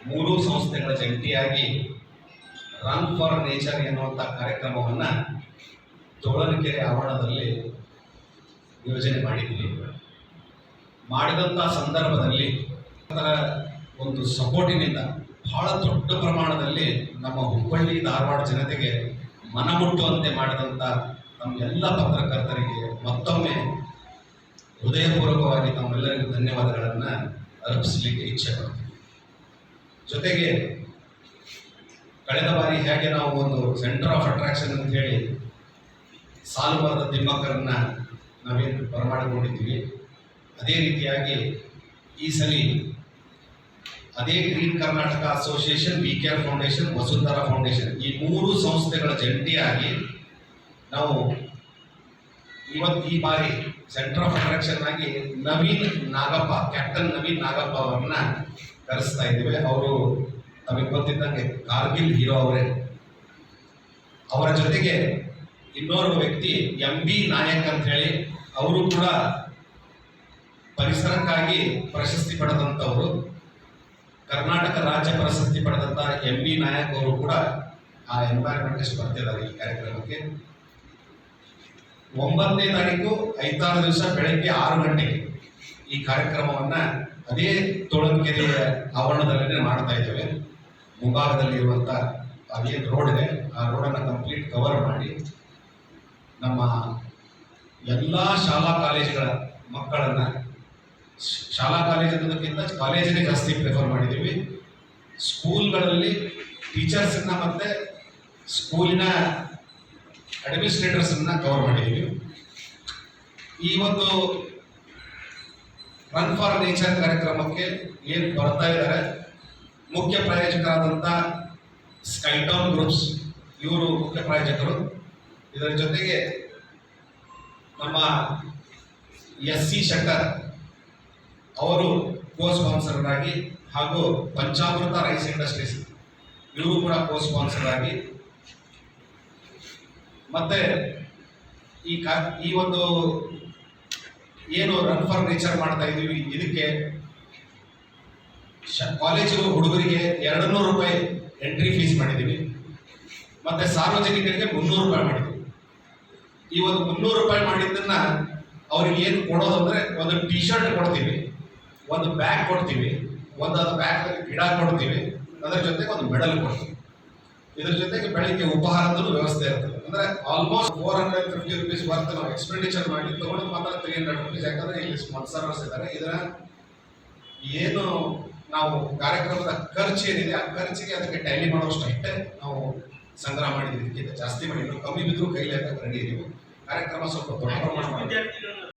ಮೂರೂ ಸಂಸ್ಥೆಗಳ ಜಂಟಿಯಾಗಿ ರನ್ ಫಾರ್ ನೇಚರ್ ಎನ್ನುವಂಥ ಕಾರ್ಯಕ್ರಮವನ್ನು ತೋಳನಕೆರೆ ಆವರಣದಲ್ಲಿ ಯೋಜನೆ ಮಾಡಿದ್ವಿ. ಮಾಡಿದಂಥ ಸಂದರ್ಭದಲ್ಲಿ ಅದರ ಒಂದು ಸಪೋರ್ಟಿನಿಂದ ಬಹಳ ದೊಡ್ಡ ಪ್ರಮಾಣದಲ್ಲಿ ನಮ್ಮ ಹುಬ್ಬಳ್ಳಿ ಧಾರವಾಡ ಜನತೆಗೆ ಮನಮುಟ್ಟುವಂತೆ ಮಾಡಿದಂಥ ನಮ್ಮೆಲ್ಲ ಪತ್ರಕರ್ತರಿಗೆ ಮತ್ತೊಮ್ಮೆ ಹೃದಯಪೂರ್ವಕವಾಗಿ ತಮ್ಮೆಲ್ಲರಿಗೂ ಧನ್ಯವಾದಗಳನ್ನು ಅರ್ಪಿಸಲಿಕ್ಕೆ ಇಚ್ಛೆ ಪಡ್ತೀವಿ. ಜೊತೆಗೆ ಕಳೆದ ಬಾರಿ ಹೇಗೆ ನಾವು ಒಂದು ಸೆಂಟರ್ ಆಫ್ ಅಟ್ರಾಕ್ಷನ್ ಅಂತ ಹೇಳಿ ಸಾಲುಮರದ ತಿಮ್ಮಕ್ಕರನ್ನ ನಾವೇನು ಬರಮಾಡಿಕೊಂಡಿದ್ವಿ, ಅದೇ ರೀತಿಯಾಗಿ ಈ ಸಲ ಅದೇ green Karnataka association, we care foundation, Vasundhara foundation ಈ ಮೂರು ಸಂಸ್ಥೆಗಳ ಜಂಟಿಯಾಗಿ ನಾವು ಈ ಬಾರಿ ಸೆಂಟರ್ ಆಫ್ ಅಟ್ರಾಕ್ಷನ್ ಆಗಿ ನವೀನ್ ನಾಗಪ್ಪ, ಕ್ಯಾಪ್ಟನ್ ನವೀನ್ ನಾಗಪ್ಪ ಅವರನ್ನ ಕರೆಸ್ತಾ ಇದ್ದೇವೆ. ಅವರು ತಮಗೆ ಗೊತ್ತಿದ್ದಂಗೆ ಕಾರ್ಗಿಲ್ ಹೀರೋ ಅವರೇ. ಅವರ ಜೊತೆಗೆ ಇನ್ನೋರ್ವ ವ್ಯಕ್ತಿ MB ನಾಯಕ್ ಅಂತ ಹೇಳಿ, ಅವರು ಕೂಡ ಪರಿಸರಕ್ಕಾಗಿ ಪ್ರಶಸ್ತಿ ಪಡೆದಂಥವರು, ಕರ್ನಾಟಕ ರಾಜ್ಯ ಪ್ರಶಸ್ತಿ ಪಡೆದಂಥ MB ನಾಯಕ್ ಅವರು ಕೂಡ ಆ ಎನ್ವೈರನ್ಮೆಂಟಿಸ್ಟ್ ಬರ್ತಿದ್ದಾರೆ ಈ ಕಾರ್ಯಕ್ರಮಕ್ಕೆ. 9ನೇ ತಾರೀಕು ಐತಾರ ದಿವಸ ಬೆಳಗ್ಗೆ 6 ಗಂಟೆಗೆ ಈ ಕಾರ್ಯಕ್ರಮವನ್ನು ಅದೇ ತೋಳನಕೆರೆಯ ಆವರಣದಲ್ಲೇ ಮಾಡ್ತಾ ಇದ್ದೇವೆ. ಮುಂಭಾಗದಲ್ಲಿರುವಂಥ ಅದೇನು ರೋಡ್ ಇದೆ, ಆ ರೋಡನ್ನು ಕಂಪ್ಲೀಟ್ ಕವರ್ ಮಾಡಿ ನಮ್ಮ ಎಲ್ಲ ಶಾಲಾ ಕಾಲೇಜುಗಳ ಮಕ್ಕಳನ್ನು, ಶಾಲಾ ಕಾಲೇಜ್ ಅನ್ನೋದಕ್ಕಿಂತ ಕಾಲೇಜಿಗೆ ಜಾಸ್ತಿ ಪ್ರಿಫರ್ ಮಾಡಿದ್ದೀವಿ, ಸ್ಕೂಲ್ಗಳಲ್ಲಿ ಟೀಚರ್ಸನ್ನು ಮತ್ತು ಸ್ಕೂಲಿನ ಅಡ್ಮಿನಿಸ್ಟ್ರೇಟರ್ಸನ್ನು ಕವರ್ ಮಾಡಿದ್ದೀವಿ. ಈ ಒಂದು ರನ್ ಫಾರ್ ನೇಚರ್ ಕಾರ್ಯಕ್ರಮಕ್ಕೆ ಏನು ಬರ್ತಾ ಇದ್ದಾರೆ ಮುಖ್ಯ ಪ್ರಾಯೋಜಕರಾದಂಥ ಸ್ಕೈಟೌನ್ ಗ್ರೂಪ್ಸ್, ಇವರು ಮುಖ್ಯ ಪ್ರಾಯೋಜಕರು. ಇದರ ಜೊತೆಗೆ ನಮ್ಮ SC ಶೆಟ್ಟರ್ ಅವರು ಕೋ ಸ್ಪಾನ್ಸರ್ ಆಗಿ, ಹಾಗೂ ಪಂಚಾಮೃತ ರೈಸ್ ಇಂಡಸ್ಟ್ರೀಸ್ ಇವರು ಕೂಡ ಕೋ ಸ್ಪಾನ್ಸರ್ ಆಗಿ, ಮತ್ತೆ ಈ ಒಂದು ಏನು ರನ್ ಫಾರ್ ನೇಚರ್ ಮಾಡ್ತಾ ಇದ್ದೀವಿ, ಇದಕ್ಕೆ ಕಾಲೇಜು ಹುಡುಗರಿಗೆ 200 ರೂಪಾಯಿ ಎಂಟ್ರಿ ಫೀಸ್ ಮಾಡಿದ್ದೀವಿ, ಮತ್ತೆ ಸಾರ್ವಜನಿಕರಿಗೆ 300 ರೂಪಾಯಿ ಮಾಡಿದ್ದೀವಿ. ಈ ಒಂದು 300 ರೂಪಾಯಿ ಮಾಡಿದ್ದನ್ನ ಅವ್ರಿಗೆ ಏನು ಕೊಡೋದಂದ್ರೆ, ಒಂದು ಟಿ ಶರ್ಟ್ ಕೊಡ್ತೀವಿ, ಒಂದು ಬ್ಯಾಗ್ ಕೊಡ್ತೀವಿ, ಒಂದು ಬ್ಯಾಗ್ ಗಿಡ ಕೊಡ್ತೀವಿ, ಅದರ ಜೊತೆಗೆ ಒಂದು ಮೆಡಲ್ ಕೊಡ್ತೀವಿ. ಇದರ ಜೊತೆಗೆ ಬೆಳಿಗ್ಗೆ ಉಪಹಾರದಲ್ಲೂ ವ್ಯವಸ್ಥೆ ಇರ್ತದೆ. ಅಂದರೆ ಆಲ್ಮೋಸ್ಟ್ 450 ರೂಪೀಸ್ ವರ್ತ್ ನಾವು ಎಕ್ಸ್ಪೆಂಡಿಚರ್ ಮಾಡಿ ತೊಗೊಂಡು ಮಾತ್ರ 300 ರೂಪೀಸ್, ಯಾಕಂದರೆ ಇಲ್ಲಿ ಸ್ಪಾನ್ಸರ್ಸ್ ಇದ್ದಾರೆ. ಇದರ ಏನು ನಾವು ಕಾರ್ಯಕ್ರಮದ ಖರ್ಚು ಏನಿದೆ ಆ ಖರ್ಚಿಗೆ ಅದಕ್ಕೆ ಟ್ಯಾಲಿ ಮಾಡೋಷ್ಟು ಅಷ್ಟೇ ನಾವು ಸಂಗ್ರಹ ಮಾಡಿದ್ದೀವಿ. ಇದಕ್ಕಿಂತ ಜಾಸ್ತಿ ಮಾಡಿ, ಕಮ್ಮಿ ಬಿದ್ದರೂ ಕೈಲಿ ಹಾಕಕ್ಕೆ ರೆಡಿ ಇದೀವಿ. ಕಾರ್ಯಕ್ರಮ ಸ್ವಲ್ಪ ದೊಡ್ಡ ಪ್ರಮಾಣ